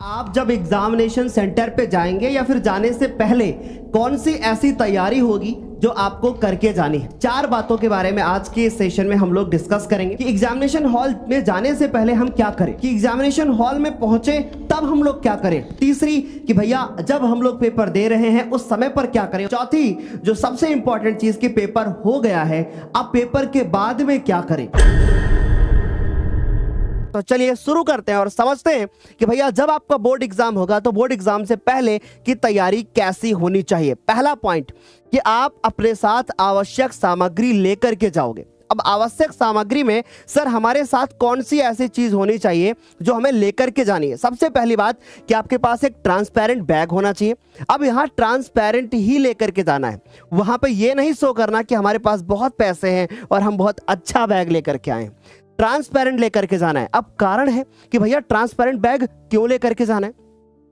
आप जब examination centre पे जाएंगे या फिर जाने से पहले कौन सी ऐसी तैयारी होगी जो आपको करके जानी है। 4 बातों के बारे में आज के सेशन में हम लोग डिस्कस करेंगे कि एग्जामिनेशन हॉल में जाने से पहले हम क्या करें, कि एग्जामिनेशन हॉल में पहुंचे तब हम लोग क्या करें। तीसरी कि भैया जब हम लोग पेपर दे रहे हैं उस समय पर क्या करें। चौथी जो सबसे इंपॉर्टेंट चीज कि पेपर हो गया है, अब पेपर के बाद में क्या करें। तो चलिए शुरू करते हैं और समझते हैं कि भैया जब आपका बोर्ड एग्जाम होगा तो बोर्ड एग्जाम से पहले की तैयारी कैसी होनी चाहिए। पहला पॉइंट कि आप अपने साथ आवश्यक सामग्री लेकर के जाओगे। अब आवश्यक सामग्री में सर हमारे साथ कौन सी ऐसी चीज होनी चाहिए जो हमें लेकर के जानी है। सबसे पहली बात कि आपके पास एक ट्रांसपेरेंट बैग होना चाहिए। अब यहाँ ट्रांसपेरेंट ही लेकर के जाना है, वहां पे ये नहीं शो करना कि हमारे पास बहुत पैसे हैं और हम बहुत अच्छा बैग लेकर के आए। ट्रांसपेरेंट लेकर के जाना है। अब कारण है कि भैया ट्रांसपेरेंट बैग क्यों लेकर के जाना है।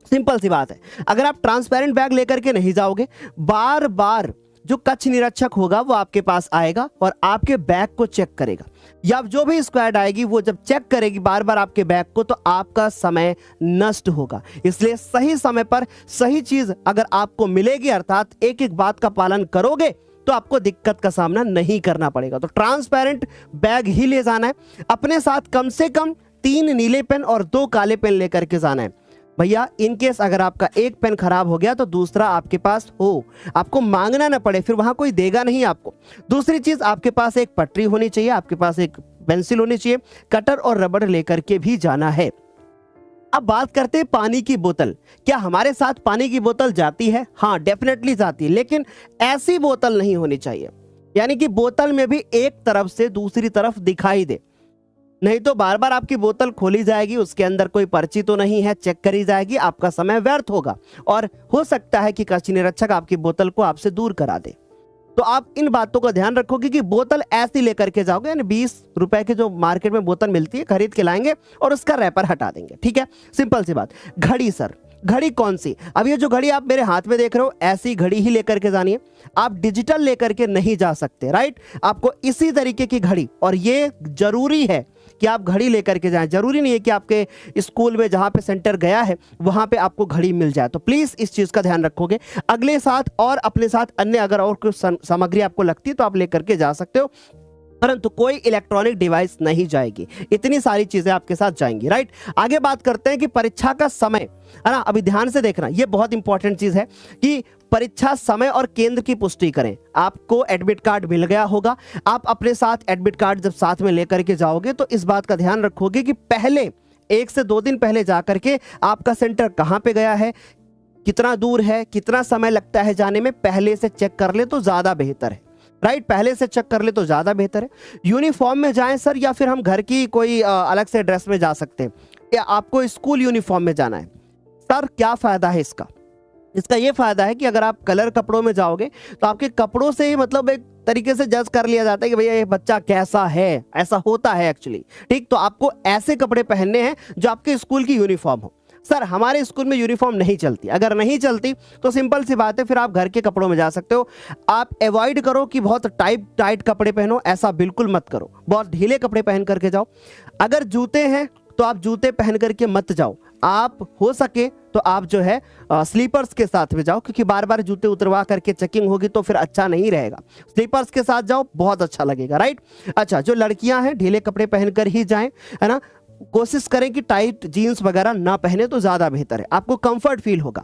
सिंपल सी बात है, अगर आप ट्रांसपेरेंट बैग लेकर के नहीं जाओगे, बार बार जो कक्ष निरीक्षक होगा वो आपके पास आएगा और आपके बैग को चेक करेगा, या जो भी स्क्वाड आएगी वो जब चेक करेगी बार बार आपके बैग को, तो आपका समय नष्ट होगा। इसलिए सही समय पर सही चीज अगर आपको मिलेगी, अर्थात एक एक बात का पालन करोगे, तो आपको दिक्कत का सामना नहीं करना पड़ेगा। तो ट्रांसपेरेंट बैग ही ले जाना है। अपने साथ कम से कम 3 नीले पेन और 2 काले पेन लेकर के जाना है। भैया इन केस अगर आपका एक पेन खराब हो गया तो दूसरा आपके पास हो, आपको मांगना ना पड़े, फिर वहां कोई देगा नहीं आपको। दूसरी चीज आपके पास एक पटरी होनी चाहिए, आपके पास एक पेंसिल होनी चाहिए, कटर और रबड़ लेकर के भी जाना है। अब बात करते हैं पानी की बोतल। क्या हमारे साथ पानी की बोतल जाती है? हाँ डेफिनेटली जाती है, लेकिन ऐसी बोतल नहीं होनी चाहिए, यानी कि बोतल में भी एक तरफ से दूसरी तरफ दिखाई दे, नहीं तो बार बार आपकी बोतल खोली जाएगी, उसके अंदर कोई पर्ची तो नहीं है, चेक करी जाएगी, आपका समय व्यर्थ होगा और हो सकता है कि कक्ष निरीक्षक आपकी बोतल को आपसे दूर करा दे। तो आप इन बातों का ध्यान रखोगे कि बोतल ऐसी लेकर के जाओगे, यानी 20 रुपए के जो मार्केट में बोतल मिलती है खरीद के लाएंगे और उसका रैपर हटा देंगे। ठीक है, सिंपल सी बात। घड़ी सर, घड़ी कौन सी? अब ये जो घड़ी आप मेरे हाथ में देख रहे हो, ऐसी घड़ी ही लेकर के जानी है। आप डिजिटल लेकर के नहीं जा सकते, राइट। आपको इसी तरीके की घड़ी, और ये जरूरी है कि आप घड़ी लेकर के जाएं। जरूरी नहीं है कि आपके स्कूल में जहां पे सेंटर गया है वहां पे आपको घड़ी मिल जाए, तो प्लीज इस चीज का ध्यान रखोगे। अगले साथ और अपने साथ अन्य अगर और कुछ सामग्री आपको लगती है तो आप लेकर के जा सकते हो, परंतु कोई इलेक्ट्रॉनिक डिवाइस नहीं जाएगी। इतनी सारी चीजें आपके साथ जाएंगी, राइट। आगे बात करते हैं कि परीक्षा का समय, है ना। अभी ध्यान से देखना, ये बहुत इंपॉर्टेंट चीज है कि परीक्षा समय और केंद्र की पुष्टि करें। आपको एडमिट कार्ड मिल गया होगा, आप अपने साथ एडमिट कार्ड जब साथ में लेकर के जाओगे तो इस बात का ध्यान रखोगे कि पहले 1 से 2 दिन पहले जाकर के आपका सेंटर कहाँ पे गया है, कितना दूर है, कितना समय लगता है जाने में, पहले से चेक कर ले तो ज्यादा बेहतर है, राइट। पहले से चेक कर ले तो ज्यादा बेहतर है। यूनिफॉर्म में जाएं सर, या फिर हम घर की कोई अलग से ड्रेस में जा सकते हैं, या आपको स्कूल यूनिफॉर्म में जाना है। सर क्या फायदा है इसका? इसका ये फायदा है कि अगर आप कलर कपड़ों में जाओगे तो आपके कपड़ों से ही मतलब एक तरीके से जज कर लिया जाता है कि भैया ये बच्चा कैसा है, ऐसा होता है एक्चुअली। ठीक, तो आपको ऐसे कपड़े पहनने हैं जो आपके स्कूल की यूनिफॉर्म हो। सर हमारे स्कूल में यूनिफॉर्म नहीं चलती, अगर नहीं चलती तो सिंपल सी बात है, फिर आप घर के कपड़ों में जा सकते हो। आप अवॉइड करो कि बहुत टाइट कपड़े पहनो, ऐसा बिल्कुल मत करो, बहुत ढीले कपड़े पहन करके जाओ। अगर जूते हैं तो आप जूते पहन करके मत जाओ, आप हो सके तो आप जो है स्लीपर्स के साथ में जाओ, क्योंकि बार बार जूते उतरवा करके चेकिंग होगी तो फिर अच्छा नहीं रहेगा। स्लीपर्स के साथ जाओ, बहुत अच्छा लगेगा, राइट। अच्छा, जो लड़कियां हैं ढीले कपड़े पहनकर ही जाएं, है ना। कोशिश करें कि टाइट जीन्स वगैरह ना पहने तो ज्यादा बेहतर है, आपको कंफर्ट फील होगा।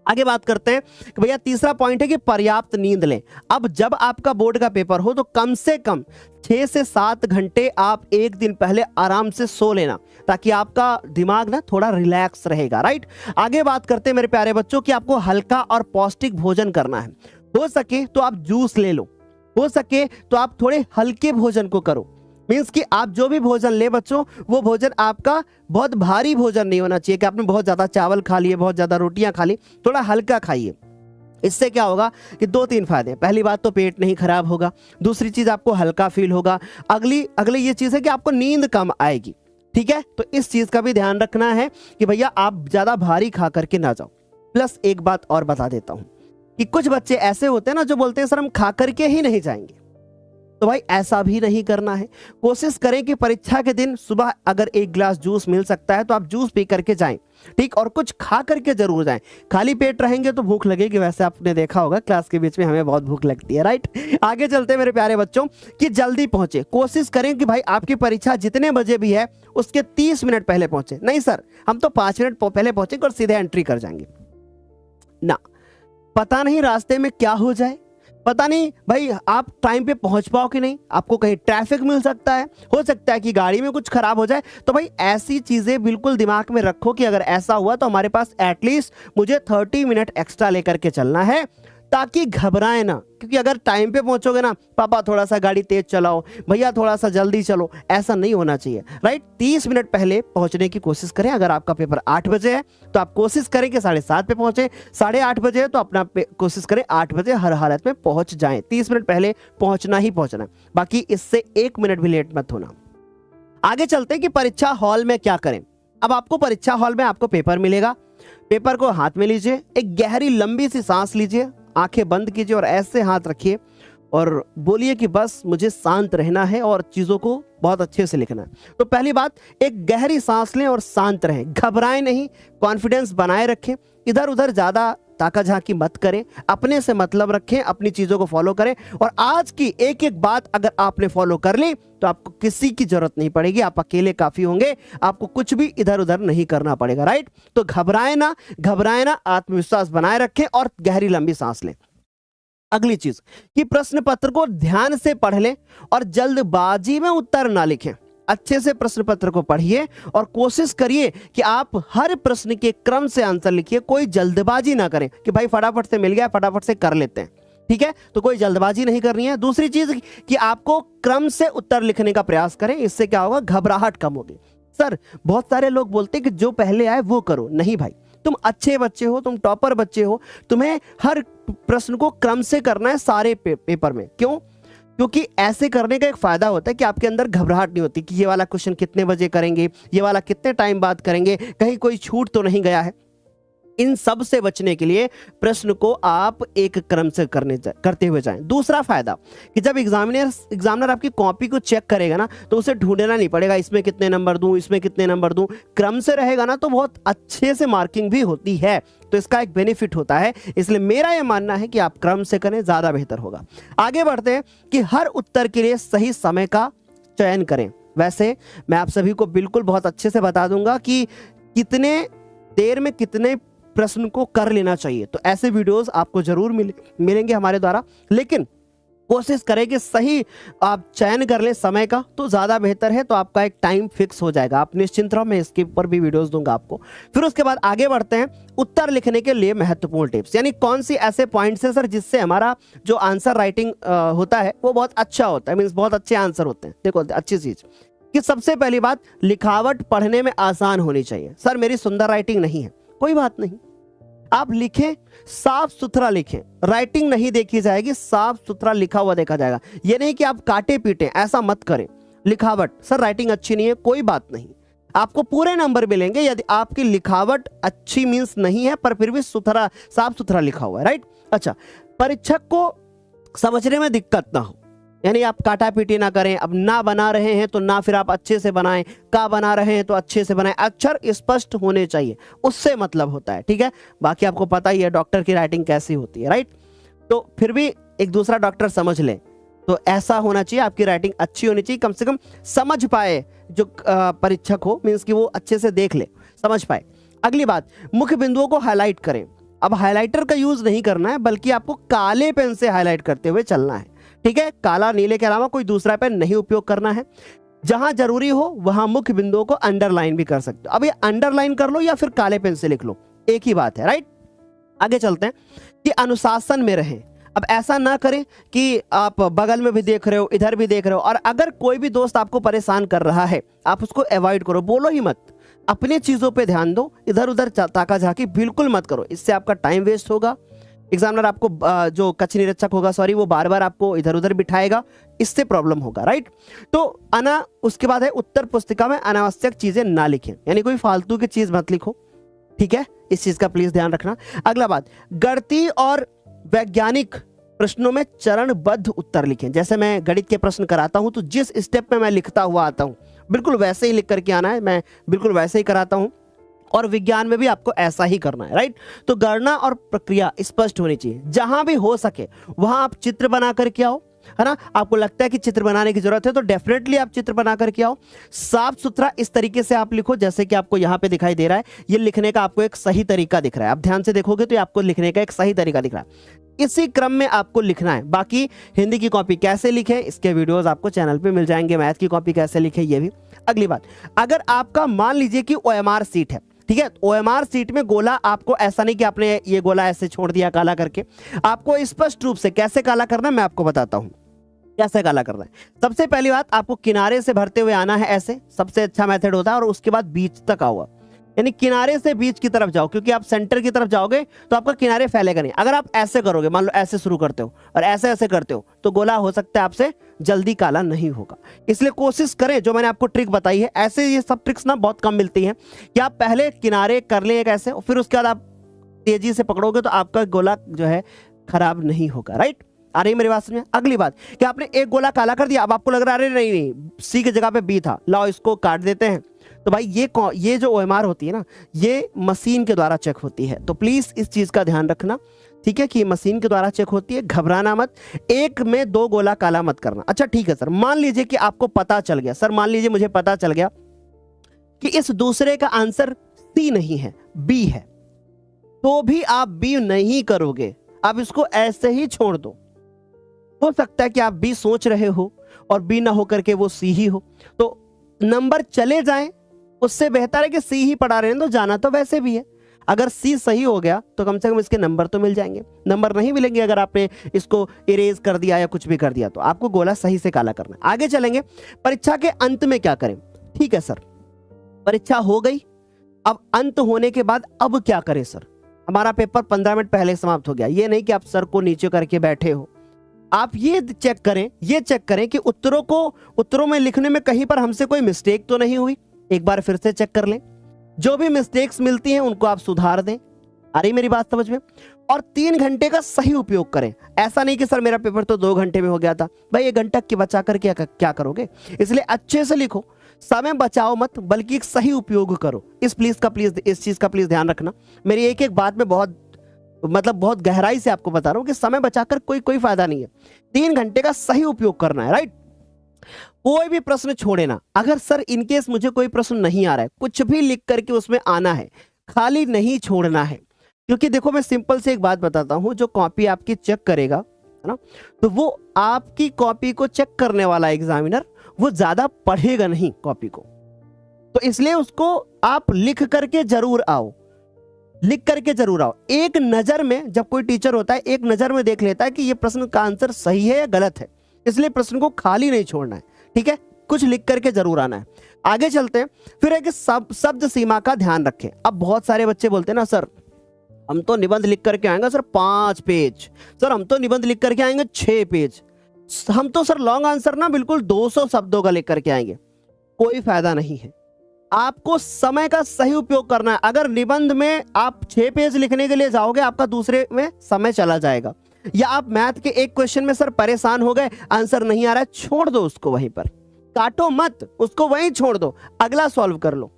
आगे बात करते हैं कि भैया तीसरा पॉइंट है कि पर्याप्त नींद लें। अब जब आपका बोर्ड का पेपर हो तो कम से कम 6 से 7 घंटे आप एक दिन पहले आराम से सो लेना, ताकि आपका दिमाग ना थोड़ा रिलैक्स रहेगा, राइट। आगे बात करते हैं मेरे प्यारे बच्चों कि आपको हल्का और पौष्टिक भोजन करना है। हो सके तो आप जूस ले लो, हो सके तो आप थोड़े हल्के भोजन को करो। मीन्स कि आप जो भी भोजन ले बच्चों, वो भोजन आपका बहुत भारी भोजन नहीं होना चाहिए कि आपने बहुत ज्यादा चावल खा लिए, बहुत ज्यादा रोटियां खा ली, थोड़ा हल्का खाइए। इससे क्या होगा कि 2-3 फायदे। पहली बात तो पेट नहीं खराब होगा, दूसरी चीज आपको हल्का फील होगा, अगली ये चीज है कि आपको नींद कम आएगी। ठीक है, तो इस चीज का भी ध्यान रखना है कि भैया आप ज्यादा भारी खा करके ना जाओ। प्लस एक बात और बता देता हूं कि कुछ बच्चे ऐसे होते हैं ना जो बोलते हैं सर हम खा करके ही नहीं जाएंगे। तो भाई ऐसा भी नहीं करना है। कोशिश करें कि परीक्षा के दिन सुबह अगर एक गिलास जूस मिल सकता है तो आप जूस पी करके जाएं, ठीक, और कुछ खा करके जरूर जाएं। खाली पेट रहेंगे तो भूख लगेगी, वैसे आपने देखा होगा क्लास के बीच में हमें बहुत भूख लगती है, राइट। आगे चलते हैं मेरे प्यारे बच्चों कि जल्दी पहुंचे। कोशिश करें कि भाई आपकी परीक्षा जितने बजे भी है उसके 30 मिनट पहले पहुंचे। नहीं सर हम तो 5 मिनट पहले पहुंचेंगे और सीधे एंट्री कर जाएंगे ना, पता नहीं रास्ते में क्या हो जाए, पता नहीं भाई आप टाइम पे पहुंच पाओ कि नहीं, आपको कहीं ट्रैफिक मिल सकता है, हो सकता है कि गाड़ी में कुछ खराब हो जाए। तो भाई ऐसी चीजें बिल्कुल दिमाग में रखो कि अगर ऐसा हुआ तो हमारे पास एटलीस्ट मुझे 30 मिनट एक्स्ट्रा लेकर के चलना है, ताकि घबराए ना। क्योंकि अगर टाइम पे पहुंचोगे ना, पापा थोड़ा सा गाड़ी तेज चलाओ, भैया थोड़ा सा जल्दी चलो, ऐसा नहीं होना चाहिए, राइट। 30 मिनट पहले पहुंचने की कोशिश करें। अगर आपका पेपर 8 बजे है तो आप कोशिश करें कि 7:30 पे पहुंचे, 8:30 बजे है तो अपना कोशिश करें 8 बजे हर हालत में पहुंच जाएं। 30 मिनट पहले पहुंचना ही पहुंचना है, बाकी इससे 1 मिनट भी लेट मत होना। आगे चलते हैं कि परीक्षा हॉल में क्या करें। अब आपको परीक्षा हॉल में आपको पेपर मिलेगा, पेपर को हाथ में लीजिए, एक गहरी लंबी सी सांस लीजिए, आंखें बंद कीजिए और ऐसे हाथ रखिए और बोलिए कि बस मुझे शांत रहना है और चीजों को बहुत अच्छे से लिखना है। तो पहली बात, एक गहरी सांस लें और शांत रहें, घबराएं नहीं, कॉन्फिडेंस बनाए रखें, इधर उधर ज्यादा ताका झाकी मत करें, अपने से मतलब रखें, अपनी चीजों को फॉलो करें। और आज की एक एक बात अगर आपने फॉलो कर ली तो आपको किसी की जरूरत नहीं पड़ेगी, आप अकेले काफी होंगे, आपको कुछ भी इधर उधर नहीं करना पड़ेगा, राइट। तो घबराए ना, आत्मविश्वास बनाए रखें और गहरी लंबी सांस लें। अगली चीज कि प्रश्न पत्र को ध्यान से पढ़ लें और जल्दबाजी में उत्तर ना लिखें। अच्छे से प्रश्न पत्र को पढ़िए और कोशिश करिए कि आप हर प्रश्न के क्रम से आंसर लिखिए, कोई जल्दबाजी ना करें कि भाई फटाफट से मिल गया फटाफट से कर लेते हैं, ठीक है, तो कोई जल्दबाजी नहीं करनी है। दूसरी चीज कि आपको क्रम से उत्तर लिखने का प्रयास करें, इससे क्या होगा, घबराहट कम होगी। सर बहुत सारे लोग बोलते हैं कि जो पहले आए वो करो, नहीं भाई, तुम अच्छे बच्चे हो, तुम टॉपर बच्चे हो, तुम्हें हर प्रश्न को क्रम से करना है सारे पेपर में। क्यों? क्योंकि ऐसे करने का एक फायदा होता है कि आपके अंदर घबराहट नहीं होती कि ये वाला क्वेश्चन कितने बजे करेंगे, ये वाला कितने टाइम बाद करेंगे, कहीं कोई छूट तो नहीं गया है। इन सब से बचने के लिए प्रश्न को आप एक क्रम से करते हुए जाएं। दूसरा फायदा कि जब एग्जामिनर आपकी कॉपी को चेक करेगा ना तो उसे ढूंढना नहीं पड़ेगा, इसमें कितने नंबर दूं, इसमें कितने नंबर दूं। क्रम से रहेगा ना तो बहुत अच्छे से मार्किंग भी होती है, तो इसका एक बेनिफिट होता है। इसलिए मेरा यह मानना है कि आप क्रम से करें, ज्यादा बेहतर होगा। आगे बढ़ते हैं कि हर उत्तर के लिए सही समय का चयन करें। वैसे मैं आप सभी को बिल्कुल बहुत अच्छे से बता दूंगा कि कितने देर में कितने प्रश्न को कर लेना चाहिए, तो ऐसे वीडियोस आपको जरूर मिलेंगे हमारे द्वारा, लेकिन कोशिश करें कि सही आप चयन कर लें समय का, तो ज़्यादा बेहतर है। तो आपका एक टाइम फिक्स हो जाएगा, आप निश्चिंत रहो, मैं इसके ऊपर भी वीडियोस दूंगा आपको। फिर उसके बाद आगे बढ़ते हैं उत्तर लिखने के लिए महत्वपूर्ण टिप्स, यानी कौन सी ऐसे पॉइंट्स है सर जिससे हमारा जो आंसर राइटिंग होता है वो बहुत अच्छा होता है, मीन्स बहुत अच्छे आंसर होते हैं। देखो अच्छी चीज़ कि सबसे पहली बात, लिखावट पढ़ने में आसान होनी चाहिए। सर मेरी सुंदर राइटिंग नहीं है, कोई बात नहीं, आप लिखें, साफ सुथरा लिखें, राइटिंग नहीं देखी जाएगी, साफ सुथरा लिखा हुआ देखा जाएगा। ये नहीं कि आप काटे पीटे, ऐसा मत करें। लिखावट, सर राइटिंग अच्छी नहीं है, कोई बात नहीं, आपको पूरे नंबर मिलेंगे यदि आपकी लिखावट अच्छी मींस नहीं है पर फिर भी सुथरा साफ सुथरा लिखा हुआ है, राइट। अच्छा, परीक्षक को समझने में दिक्कत ना हो, यानी आप काटा पीटी ना करें। अब ना बना रहे हैं तो ना फिर आप अच्छे से बनाएं, का बना रहे हैं तो अच्छे से बनाएं, अक्षर स्पष्ट होने चाहिए, उससे मतलब होता है, ठीक है। बाकी आपको पता ही है डॉक्टर की राइटिंग कैसी होती है, राइट। तो फिर भी एक दूसरा डॉक्टर समझ ले, तो ऐसा होना चाहिए, आपकी राइटिंग अच्छी होनी चाहिए, कम से कम समझ पाए जो परीक्षक हो, मीन्स कि वो अच्छे से देख ले, समझ पाए। अगली बात, मुख्य बिंदुओं को हाईलाइट करें। अब हाईलाइटर का यूज नहीं करना है, बल्कि आपको काले पेन से हाईलाइट करते हुए चलना है, ठीक है। काला नीले के अलावा कोई दूसरा पेन नहीं उपयोग करना है। जहां जरूरी हो वहां मुख्य बिंदुओं को अंडरलाइन भी कर सकते हो। अब ये अंडरलाइन कर लो या फिर काले पेन से लिख लो, एक ही बात है, राइट। आगे चलते हैं कि अनुशासन में रहें। अब ऐसा ना करें कि आप बगल में भी देख रहे हो, इधर भी देख रहे हो, और अगर कोई भी दोस्त आपको परेशान कर रहा है आप उसको अवॉइड करो, बोलो ही मत, अपने चीजों पे ध्यान दो, इधर उधर ताका झाकी बिल्कुल मत करो, इससे आपका टाइम वेस्ट होगा। एग्जामिनर आपको जो कक्ष निरीक्षक होगा सॉरी, वो बार बार आपको इधर उधर बिठाएगा, इससे प्रॉब्लम होगा, राइट। तो उसके बाद है उत्तर पुस्तिका में अनावश्यक चीजें ना लिखें, यानी कोई फालतू की चीज मत लिखो, ठीक है, इस चीज का प्लीज ध्यान रखना। अगला बात, गणितीय और वैज्ञानिक प्रश्नों में चरणबद्ध उत्तर लिखें। जैसे मैं गणित के प्रश्न कराता हूं तो जिस स्टेप में मैं लिखता हुआ आता हूं बिल्कुल वैसे ही लिख करके आना है, मैं बिल्कुल वैसे ही कराता हूं। और विज्ञान में भी आपको ऐसा ही करना है, राइट। तो गणना और प्रक्रिया स्पष्ट होनी चाहिए। जहां भी हो सके वहां आप चित्र बना करके आओ, है ना। आपको लगता है कि चित्र बनाने की जरूरत है तो डेफिनेटली आप चित्र बना करके आओ। साफ सुथरा इस तरीके से आप लिखो जैसे कि आपको यहाँ पे दिखाई दे रहा है। ये लिखने का आपको एक सही तरीका दिख रहा है, आप ध्यान से देखोगे तो ये आपको लिखने का एक सही तरीका दिख रहा है। इसी क्रम में आपको लिखना है। बाकी हिंदी की कॉपी कैसे लिखें इसके वीडियोस आपको चैनल पे मिल जाएंगे, मैथ की कॉपी कैसे लिखें ये भी। अगली बात, अगर आपका मान लीजिए कि OMR सीट है, ठीक है, OMR सीट में गोला आपको ऐसा नहीं कि आपने ये गोला ऐसे छोड़ दिया काला करके, आपको स्पष्ट रूप से कैसे काला करना है मैं आपको बताता हूं कैसे काला करना है। सबसे पहली बात, आपको किनारे से भरते हुए आना है, ऐसे सबसे अच्छा मेथड होता है। और उसके बाद बीच तक आओ, यानी किनारे से बीच की तरफ जाओ, क्योंकि आप सेंटर की तरफ जाओगे तो आपका किनारे फैलेगा नहीं। अगर आप ऐसे करोगे, मान लो ऐसे शुरू करते हो और ऐसे ऐसे करते हो तो गोला हो सकता है आपसे जल्दी काला नहीं होगा। इसलिए कोशिश करें, जो मैंने आपको ट्रिक बताई है, ऐसे ये सब ट्रिक्स ना बहुत कम मिलती हैं कि आप पहले किनारे कर लें एक ऐसे, और फिर उसके बाद आप तेजी से पकड़ोगे तो आपका गोला जो है खराब नहीं होगा, राइट। आ रही मेरी बात समझे। अगली बात कि आपने एक गोला काला कर दिया, अब आपको लग रहा है अरे नहीं सी की जगह पे बी था, लाओ इसको काट देते हैं। तो भाई ये जो OMR होती है ना, ये मशीन के द्वारा चेक होती है, तो प्लीज इस चीज का ध्यान रखना, ठीक है, कि मशीन के द्वारा चेक होती है। घबराना मत, एक में 2 गोला काला मत करना। अच्छा ठीक है सर, मान लीजिए कि आपको पता चल गया, सर मान लीजिए मुझे पता चल गया कि इस दूसरे का आंसर C नहीं है B है, तो भी आप B नहीं करोगे, आप इसको ऐसे ही छोड़ दो। हो सकता है कि आप B सोच रहे हो और B ना होकर के वो C ही हो, तो नंबर चले जाएं, उससे बेहतर है कि C ही पढ़ा रहे हैं, तो जाना तो वैसे भी है। अगर C सही हो गया तो कम से कम इसके नंबर तो मिल जाएंगे। नंबर नहीं मिलेंगे अगर आपने इसको इरेज कर दिया या कुछ भी कर दिया, तो आपको गोला सही से काला करना है। आगे चलेंगे, परीक्षा के अंत में क्या करें। ठीक है सर, परीक्षा हो गई, अब अंत होने के बाद अब क्या करें सर। हमारा पेपर 15 मिनट पहले समाप्त हो गया। ये नहीं कि आप सर को नीचे करके बैठे हो, आप ये चेक करें कि उत्तरों में लिखने में कहीं पर हमसे कोई मिस्टेक तो नहीं हुई। एक बार फिर से चेक कर लें, जो भी मिस्टेक्स मिलती हैं उनको आप सुधार दें। आ रही मेरी बात समझ में। और 3 घंटे का सही उपयोग करें। ऐसा नहीं कि सर मेरा पेपर तो 2 घंटे में हो गया था, भाई 1 घंटा की बचा कर क्या करोगे। इसलिए अच्छे से लिखो, समय बचाओ मत, बल्कि एक सही उपयोग करो। इस चीज का प्लीज ध्यान रखना। मेरी एक एक बात में बहुत गहराई से आपको बता रहा हूं कि समय बचाकर कोई फायदा नहीं है। 3 घंटे का सही उपयोग करना है, राइट। कोई भी प्रश्न छोड़े ना। अगर सर इनकेस मुझे कोई प्रश्न नहीं आ रहा है, कुछ भी लिख करके उसमें आना है, खाली नहीं छोड़ना है। क्योंकि देखो मैं सिंपल से एक बात बताता हूं, जो कॉपी आपकी चेक करेगा, है ना, तो वो आपकी कॉपी को चेक करने वाला एग्जामिनर वो ज्यादा पढ़ेगा नहीं कॉपी को, तो इसलिए उसको आप लिख करके जरूर आओ। एक नजर में, जब कोई टीचर होता है एक नजर में देख लेता है कि ये प्रश्न का आंसर सही है या गलत है, इसलिए प्रश्न को खाली नहीं छोड़ना है, ठीक है, कुछ लिख करके जरूर आना है। आगे चलते हैं, फिर है कि शब्द सीमा का ध्यान रखें। अब बहुत सारे बच्चे बोलते हैं ना, सर हम तो निबंध लिख करके आएंगे सर 5 पेज, सर हम तो निबंध लिख करके आएंगे 6 पेज, हम तो सर लॉन्ग आंसर ना बिल्कुल 200 शब्दों का लिख करके आएंगे। कोई फायदा नहीं है, आपको समय का सही उपयोग करना है। अगर निबंध में आप 6 पेज लिखने के लिए जाओगे, आपका दूसरे में समय चला जाएगा। या आप मैथ के एक क्वेश्चन में सर परेशान हो गए, आंसर नहीं आ रहा है, छोड़ दो उसको, वहीं पर काटो मत, उसको वहीं छोड़ दो, अगला सॉल्व कर लो,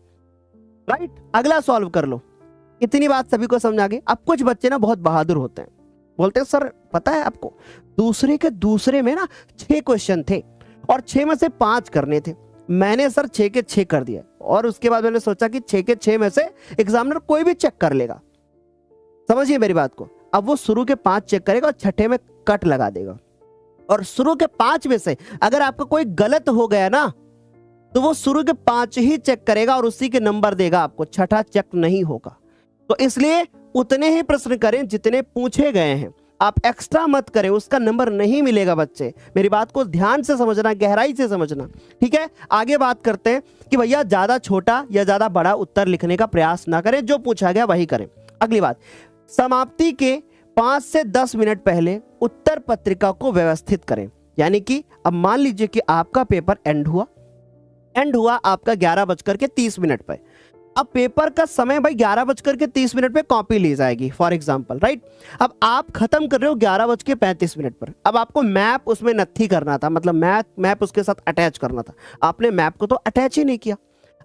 राइट, अगला सॉल्व कर लो। इतनी बात सभी को समझ आ गई। अब कुछ बच्चे ना बहुत बहादुर होते हैं, बोलते हैं सर पता है आपको, दूसरे में ना 6 क्वेश्चन थे और 6 में से 5 करने थे, मैंने सर 6 के 6 कर दिया। और उसके बाद मैंने सोचा कि 6 के 6 में से एग्जामिनर कोई भी चेक कर लेगा, समझिए मेरी बात को। अब वो शुरू के 5 चेक करेगा और छठे में कट लगा देगा, और शुरू के 5 में से अगर आपका कोई गलत हो गया ना, तो वो शुरू के 5 ही चेक करेगा और उसी के नंबर देगा आपको, छठा चेक नहीं होगा। तो इसलिए उतने ही प्रश्न करें जितने पूछे गए हैं, आप एक्स्ट्रा मत करें, उसका नंबर नहीं मिलेगा। बच्चे मेरी बात को ध्यान से समझना, गहराई से समझना, ठीक है। आगे बात करते हैं कि भैया ज्यादा छोटा या ज्यादा बड़ा उत्तर लिखने का प्रयास ना करें, जो पूछा गया वही करें। अगली बात, समाप्ति के 5 से 10 मिनट पहले उत्तर पत्रिका को व्यवस्थित करें। यानी कि अब मान लीजिए कि आपका पेपर एंड हुआ आपका 11:30 पर। अब पेपर का समय भाई 11:30 पे कॉपी ली जाएगी फॉर एग्जांपल, राइट। अब आप खत्म कर रहे हो 11:35 पर। अब आपको मैप उसमें नथी करना था, मतलब मैप उसके साथ अटैच करना था, आपने मैप को तो अटैच ही नहीं किया।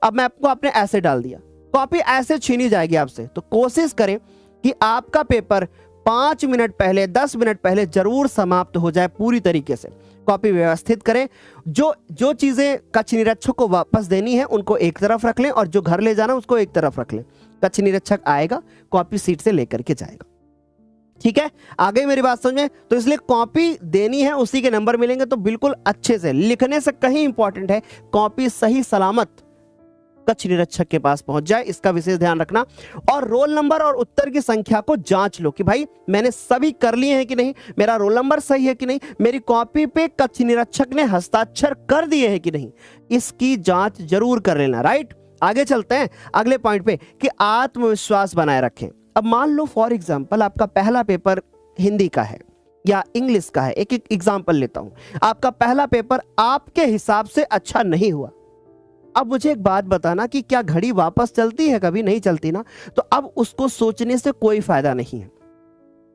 अब मैप को आपने ऐसे डाल दिया, कॉपी ऐसे छीनी जाएगी आपसे। तो कोशिश करें कि आपका पेपर 5 मिनट पहले, 10 मिनट पहले जरूर समाप्त हो जाए पूरी तरीके से। कॉपी व्यवस्थित करें, जो चीजें कक्ष निरीक्षक को वापस देनी है उनको एक तरफ रख लें, और जो घर ले जाना उसको एक तरफ रख लें। कक्ष निरीक्षक आएगा, कॉपी सीट से लेकर के जाएगा। ठीक है, आगे मेरी बात समझ में? तो इसलिए कॉपी देनी है, उसी के नंबर मिलेंगे, तो बिल्कुल अच्छे से लिखने से कहीं इंपॉर्टेंट है कॉपी सही सलामत कक्ष निरीक्षक के पास पहुंच जाए, इसका विशेष ध्यान रखना। और रोल नंबर और उत्तर की संख्या को जांच लो कि भाई मैंने सभी कर लिए हैं कि नहीं, मेरा रोल नंबर सही है कि नहीं, मेरी कॉपी पे कक्ष निरीक्षक ने हस्ताक्षर कर दिए हैं कि नहीं, इसकी जांच जरूर कर लेना, राइट। आगे चलते हैं अगले पॉइंट पे कि आत्मविश्वास बनाए रखें। अब मान लो फॉर एग्जाम्पल आपका पहला पेपर हिंदी का है या इंग्लिश का है, एक एग्जाम्पल लेता हूं। आपका पहला पेपर आपके हिसाब से अच्छा नहीं हुआ। अब मुझे एक बात बताना कि क्या घड़ी वापस चलती है? कभी नहीं चलती ना। तो अब उसको सोचने से कोई फायदा नहीं है।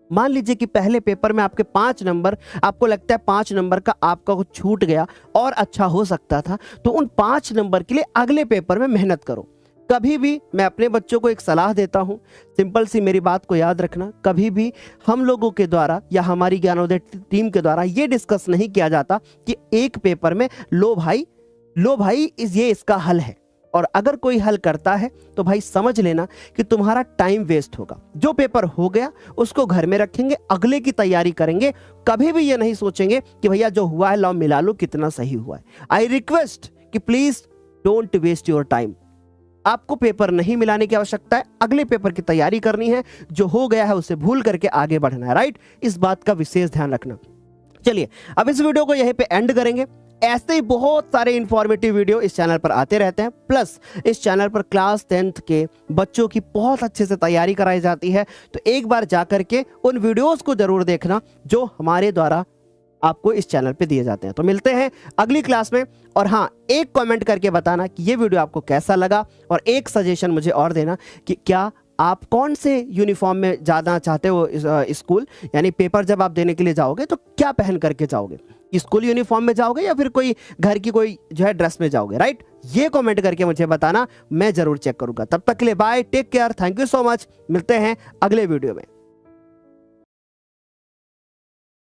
मान लीजिए कि पहले पेपर में आपके 5 नंबर, आपको लगता है 5 नंबर का आपका कुछ छूट गया और अच्छा हो सकता था, तो उन 5 नंबर के लिए अगले पेपर में मेहनत करो। कभी भी मैं अपने बच्चों को एक सलाह देता हूं, सिंपल सी मेरी बात को याद रखना, कभी भी हम लोगों के द्वारा या हमारी ज्ञानोदय टीम के द्वारा ये डिस्कस नहीं किया जाता कि एक पेपर में लो भाई ये इसका हल है, और अगर कोई हल करता है तो भाई समझ लेना कि तुम्हारा टाइम वेस्ट होगा। जो पेपर हो गया उसको घर में रखेंगे, अगले की तैयारी करेंगे। कभी भी ये नहीं सोचेंगे कि भैया जो हुआ है लाओ मिला लो कितना सही हुआ है। आई रिक्वेस्ट कि please don't waste your time. आपको पेपर नहीं मिलाने की आवश्यकता है, अगले पेपर की तैयारी करनी है, जो हो गया है उसे भूल करके आगे बढ़ना है, राइट। इस बात का विशेष ध्यान रखना। चलिए अब इस वीडियो को यहीं पे एंड करेंगे। ऐसे ही बहुत सारे इंफॉर्मेटिव वीडियो इस चैनल पर आते रहते हैं, प्लस इस चैनल पर क्लास 10th के बच्चों की बहुत अच्छे से तैयारी कराई जाती है। तो एक बार जाकर के उन वीडियोस को जरूर देखना जो हमारे द्वारा आपको इस चैनल पे दिए जाते हैं। तो मिलते हैं अगली क्लास में। और हाँ, एक कमेंट करके बताना कि ये वीडियो आपको कैसा लगा, और एक सजेशन मुझे और देना कि क्या आप कौन से यूनिफॉर्म में जाना चाहते हो स्कूल, यानी पेपर जब आप देने के लिए जाओगे तो क्या पहन करके जाओगे, स्कूल यूनिफॉर्म में जाओगे या फिर कोई घर की कोई जो है ड्रेस में जाओगे, राइट। ये कमेंट करके मुझे बताना, मैं जरूर चेक करूंगा। तब तक के लिए bye, take care, thank you so much. मिलते हैं अगले वीडियो में।